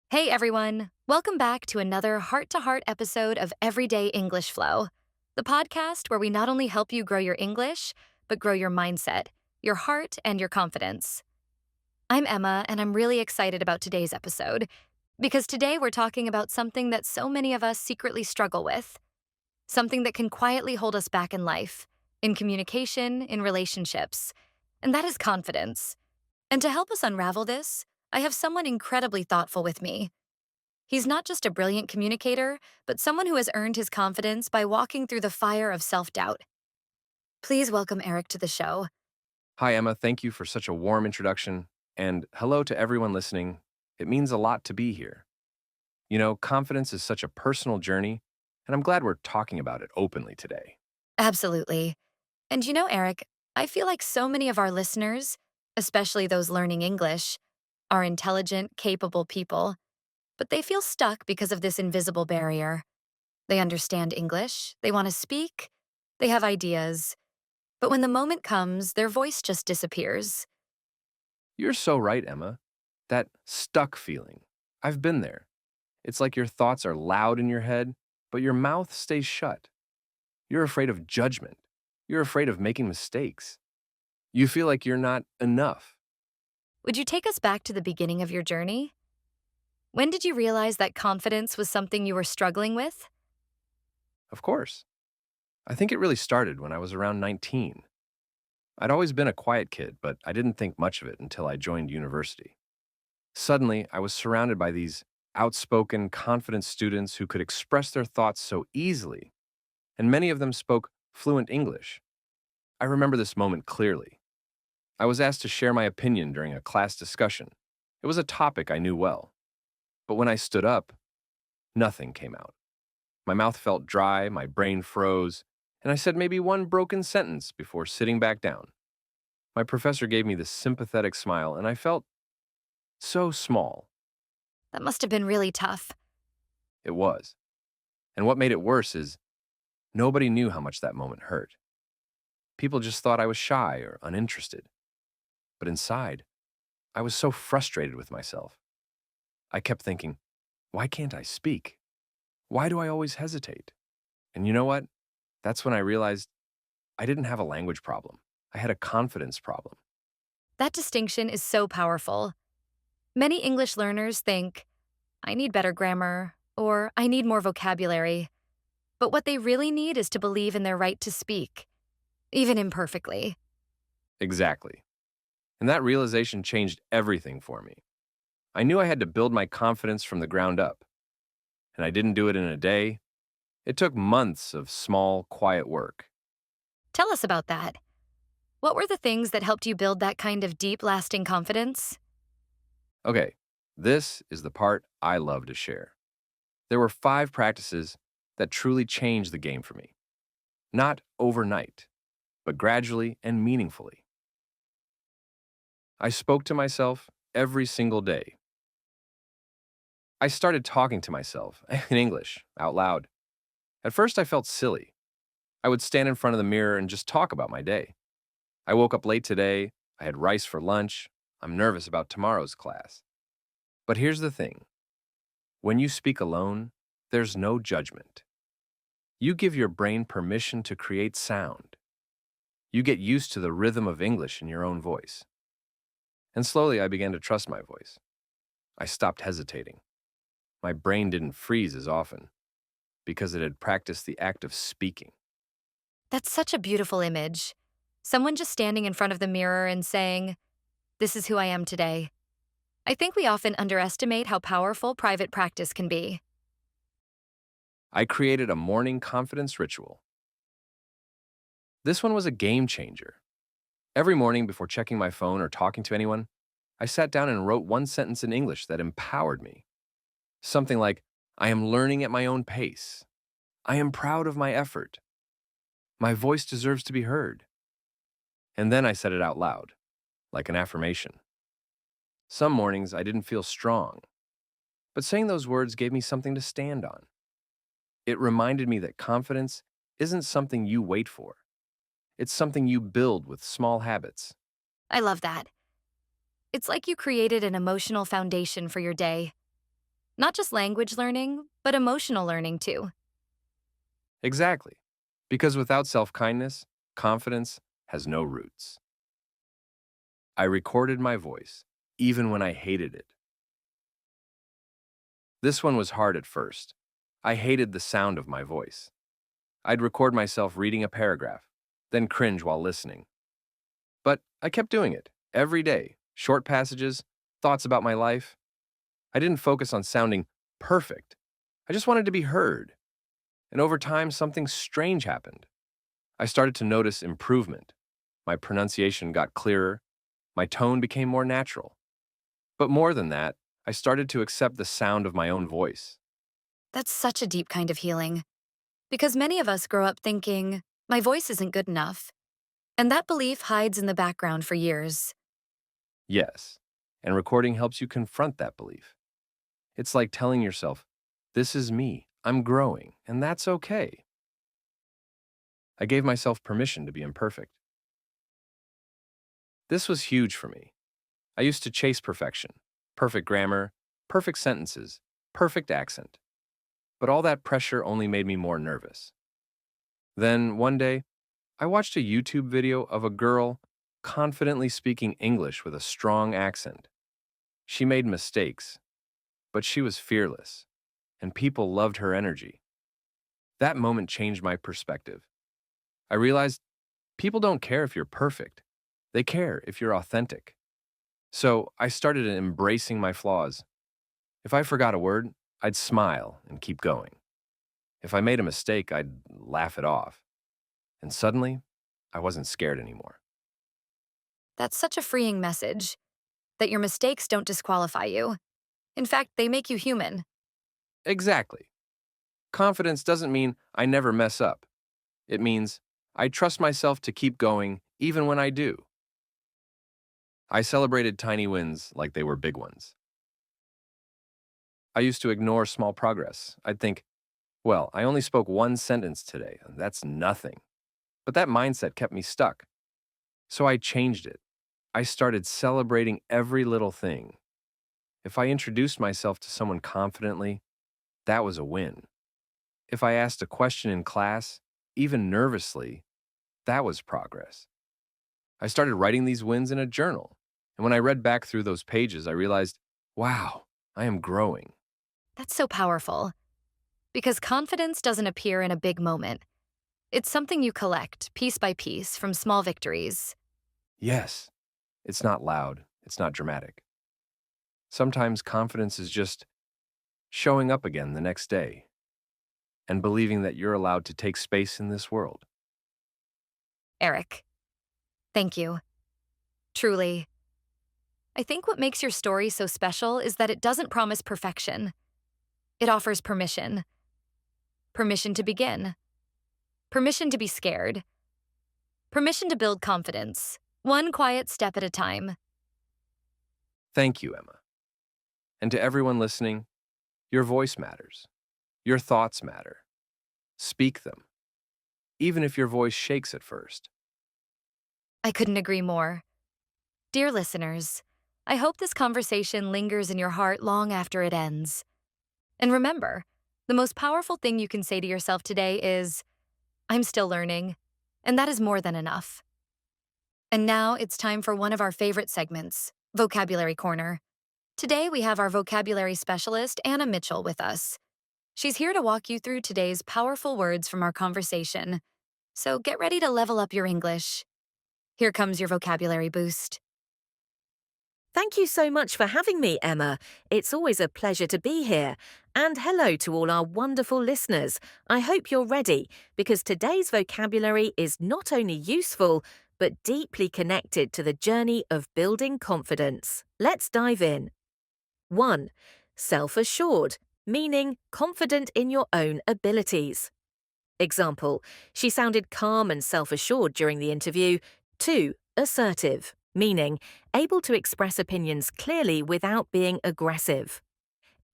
Hey everyone, welcome back to another heart to heart episode of Everyday English Flow, the podcast where we not only help you grow your English, but grow your mindset, your heart, and your confidence. I'm Emma, and I'm really excited about today's episode because today we're talking about something that so many of us secretly struggle with, something that can quietly hold us back in life, in communication, in relationships, and that is confidence. And to help us unravel this, I have someone incredibly thoughtful with me. He's not just a brilliant communicator, but someone who has earned his confidence by walking through the fire of self doubt. Please welcome Eric to the show. Hi, Emma. Thank you for such a warm introduction. And hello to everyone listening. It means a lot to be here. Confidence is such a personal journey, and I'm glad we're talking about it openly today. Absolutely. And Eric, I feel like so many of our listeners, especially those learning English, are intelligent, capable people, but they feel stuck because of this invisible barrier. They understand English, they want to speak, they have ideas, but when the moment comes, their voice just disappears. You're so right, Emma. That stuck feeling. I've been there. It's like your thoughts are loud in your head, but your mouth stays shut. You're afraid of judgment. You're afraid of making mistakes. You feel like you're not enough. Would you take us back to the beginning of your journey? When did you realize that confidence was something you were struggling with? Of course. I think it really started when I was around 19. I'd always been a quiet kid, but I didn't think much of it until I joined university. Suddenly, I was surrounded by these outspoken, confident students who could express their thoughts so easily, and many of them spoke fluent English. I remember this moment clearly. I was asked to share my opinion during a class discussion. It was a topic I knew well. But when I stood up, nothing came out. My mouth felt dry, my brain froze, and I said maybe one broken sentence before sitting back down. My professor gave me this sympathetic smile, and I felt so small. That must have been really tough. It was. And what made it worse is nobody knew how much that moment hurt. People just thought I was shy or uninterested. But inside, I was so frustrated with myself. I kept thinking, why can't I speak? Why do I always hesitate? And you know what? That's when I realized I didn't have a language problem. I had a confidence problem. That distinction is so powerful. Many English learners think, I need better grammar, or I need more vocabulary. But what they really need is to believe in their right to speak, even imperfectly. Exactly. And that realization changed everything for me. I knew I had to build my confidence from the ground up. And I didn't do it in a day. It took months of small, quiet work. Tell us about that. What were the things that helped you build that kind of deep, lasting confidence? Okay, this is the part I love to share. There were 5 practices that truly changed the game for me. Not overnight, but gradually and meaningfully. I spoke to myself every single day. I started talking to myself in English out loud. At first, I felt silly. I would stand in front of the mirror and just talk about my day. I woke up late today. I had rice for lunch. I'm nervous about tomorrow's class. But here's the thing. When you speak alone, there's no judgment. You give your brain permission to create sound. You get used to the rhythm of English in your own voice. And slowly I began to trust my voice. I stopped hesitating. My brain didn't freeze as often because it had practiced the act of speaking. That's such a beautiful image. Someone just standing in front of the mirror and saying, This is who I am today. I think we often underestimate how powerful private practice can be. I created a morning confidence ritual. This one was a game changer. Every morning before checking my phone or talking to anyone, I sat down and wrote one sentence in English that empowered me. Something like, I am learning at my own pace. I am proud of my effort. My voice deserves to be heard. And then I said it out loud, like an affirmation. Some mornings I didn't feel strong, but saying those words gave me something to stand on. It reminded me that confidence isn't something you wait for. It's something you build with small habits. I love that. It's like you created an emotional foundation for your day. Not just language learning, but emotional learning too. Exactly. Because without self kindness, confidence has no roots. I recorded my voice, even when I hated it. This one was hard at first. I hated the sound of my voice. I'd record myself reading a paragraph, then cringe while listening. But I kept doing it, every day, short passages, thoughts about my life. I didn't focus on sounding perfect. I just wanted to be heard. And over time, something strange happened. I started to notice improvement. My pronunciation got clearer. My tone became more natural. But more than that, I started to accept the sound of my own voice. That's such a deep kind of healing. Because many of us grow up thinking, my voice isn't good enough. And that belief hides in the background for years. Yes, and recording helps you confront that belief. It's like telling yourself, this is me, I'm growing, and that's okay. I gave myself permission to be imperfect. This was huge for me. I used to chase perfection, perfect grammar, perfect sentences, perfect accent. But all that pressure only made me more nervous. Then, one day, I watched a YouTube video of a girl confidently speaking English with a strong accent. She made mistakes, but she was fearless, and people loved her energy. That moment changed my perspective. I realized people don't care if you're perfect, they care if you're authentic. So I started embracing my flaws. If I forgot a word, I'd smile and keep going. If I made a mistake, I'd laugh it off. And suddenly, I wasn't scared anymore. That's such a freeing message that your mistakes don't disqualify you. In fact, they make you human. Exactly. Confidence doesn't mean I never mess up. It means I trust myself to keep going even when I do. I celebrated tiny wins like they were big ones. I used to ignore small progress. I'd think, well, I only spoke one sentence today. That's nothing. But that mindset kept me stuck. So I changed it. I started celebrating every little thing. If I introduced myself to someone confidently, that was a win. If I asked a question in class, even nervously, that was progress. I started writing these wins in a journal. And when I read back through those pages, I realized, wow, I am growing. That's so powerful. Because confidence doesn't appear in a big moment. It's something you collect, piece by piece, from small victories. Yes, it's not loud, it's not dramatic. Sometimes confidence is just showing up again the next day and believing that you're allowed to take space in this world. Eric, thank you. Truly. I think what makes your story so special is that it doesn't promise perfection. It offers permission. Permission to begin. Permission to be scared. Permission to build confidence, one quiet step at a time. Thank you, Emma. And to everyone listening, your voice matters. Your thoughts matter. Speak them, even if your voice shakes at first. I couldn't agree more. Dear listeners, I hope this conversation lingers in your heart long after it ends. And remember, the most powerful thing you can say to yourself today is, I'm still learning, and that is more than enough. And now it's time for one of our favorite segments, Vocabulary Corner. Today we have our vocabulary specialist, Anna Mitchell, with us. She's here to walk you through today's powerful words from our conversation. So get ready to level up your English. Here comes your vocabulary boost. Thank you so much for having me, Emma. It's always a pleasure to be here. And hello to all our wonderful listeners. I hope you're ready, because today's vocabulary is not only useful, but deeply connected to the journey of building confidence. Let's dive in. 1. Self-assured, meaning confident in your own abilities. Example, she sounded calm and self-assured during the interview. 2. Assertive, meaning able to express opinions clearly without being aggressive.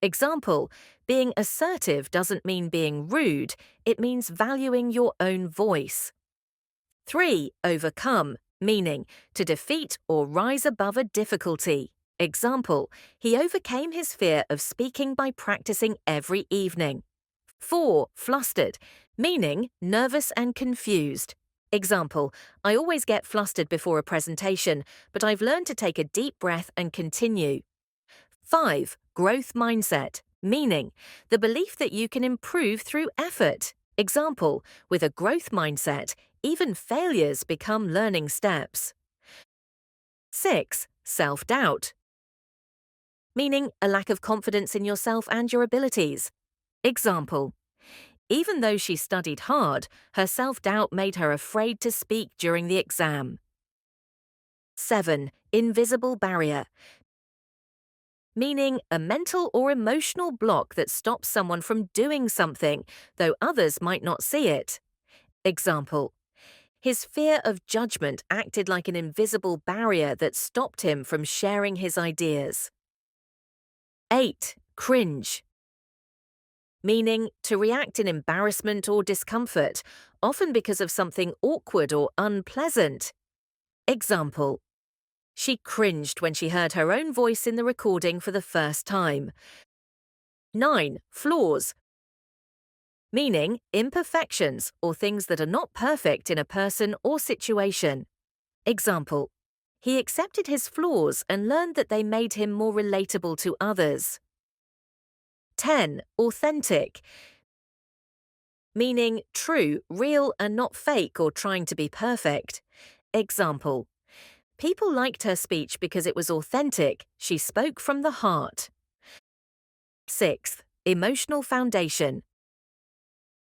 Example, being assertive doesn't mean being rude, it means valuing your own voice. 3. Overcome, meaning to defeat or rise above a difficulty. Example, he overcame his fear of speaking by practicing every evening. 4. Flustered, meaning nervous and confused. Example, I always get flustered before a presentation, but I've learned to take a deep breath and continue. 5. Growth mindset, meaning the belief that you can improve through effort. Example, with a growth mindset, even failures become learning steps. 6. Self-doubt, meaning a lack of confidence in yourself and your abilities. Example, even though she studied hard, her self-doubt made her afraid to speak during the exam. 7. Invisible barrier, meaning a mental or emotional block that stops someone from doing something, though others might not see it. Example, his fear of judgment acted like an invisible barrier that stopped him from sharing his ideas. 8. Cringe, meaning to react in embarrassment or discomfort, often because of something awkward or unpleasant. Example, she cringed when she heard her own voice in the recording for the first time. 9. Flaws, meaning imperfections or things that are not perfect in a person or situation. Example, he accepted his flaws and learned that they made him more relatable to others. 10. Authentic, meaning true, real, and not fake or trying to be perfect. Example, people liked her speech because it was authentic. She spoke from the heart. 6. Emotional foundation,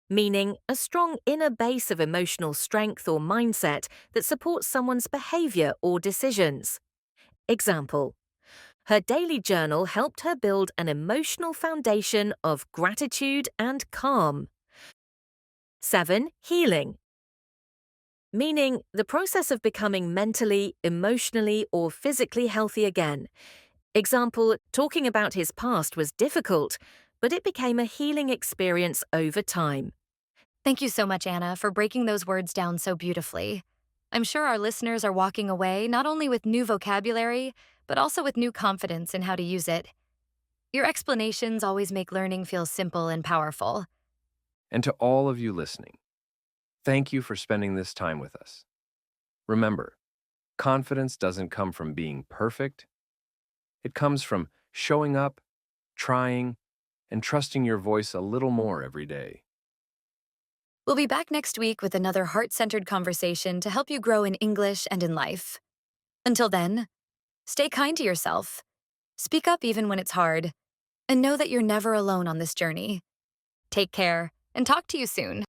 meaning a strong inner base of emotional strength or mindset that supports someone's behavior or decisions. Example, her daily journal helped her build an emotional foundation of gratitude and calm. 7. Healing, meaning the process of becoming mentally, emotionally, or physically healthy again. Example, talking about his past was difficult, but it became a healing experience over time. Thank you so much, Anna, for breaking those words down so beautifully. I'm sure our listeners are walking away not only with new vocabulary, but also with new confidence in how to use it. Your explanations always make learning feel simple and powerful. And to all of you listening, thank you for spending this time with us. Remember, confidence doesn't come from being perfect. It comes from showing up, trying, and trusting your voice a little more every day. We'll be back next week with another heart-centered conversation to help you grow in English and in life. Until then, stay kind to yourself. Speak up even when it's hard. And know that you're never alone on this journey. Take care, and talk to you soon.